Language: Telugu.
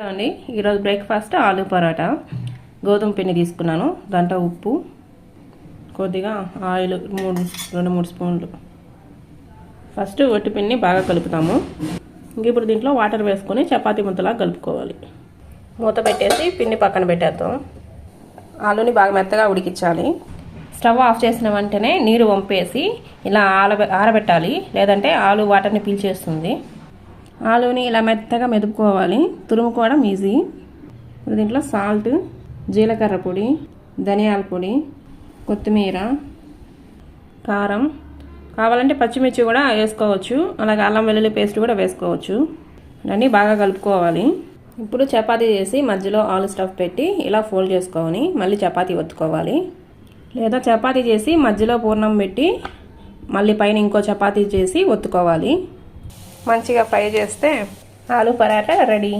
అండి ఈరోజు బ్రేక్ఫాస్ట్ ఆలూ పరాటా. గోధుమ పిండి తీసుకున్నాను, దాంట్లో ఉప్పు, కొద్దిగా ఆయిల్ 2-3 స్పూన్లు. ఫస్ట్ ఒట్టి పిండిని బాగా కలుపుతాము. ఇప్పుడు దీంట్లో వాటర్ వేసుకొని చపాతీ ముద్దలా కలుపుకోవాలి. మూత పెట్టేసి పిండి పక్కన పెట్టేద్దాం. ఆలూని బాగా మెత్తగా ఉడికించాలి. స్టవ్ ఆఫ్ చేసిన వెంటనే నీరు వంపేసి ఇలా ఆరబెట్టాలి, లేదంటే ఆలు వాటర్ని పీల్చేస్తుంది. ఆలూని ఇలా మెత్తగా మెదుపుకోవాలి. తురుముకోవడం ఈజీ. దీంట్లో సాల్ట్, జీలకర్ర పొడి, ధనియాల పొడి, కొత్తిమీర, కారం, కావాలంటే పచ్చిమిర్చి కూడా వేసుకోవచ్చు, అలాగే అల్లం వెల్లుల్లి పేస్ట్ కూడా వేసుకోవచ్చు. అన్నీ బాగా కలుపుకోవాలి. ఇప్పుడు చపాతీ చేసి మధ్యలో ఆలు స్టఫ్ పెట్టి ఇలా ఫోల్డ్ చేసుకొని మళ్ళీ చపాతీ ఒత్తుకోవాలి. లేదా చపాతీ చేసి మధ్యలో పూర్ణం పెట్టి మళ్ళీ పైన ఇంకో చపాతీ చేసి ఒత్తుకోవాలి. మంచిగా ఫ్రై చేస్తే ఆలు పరాటా రెడీ.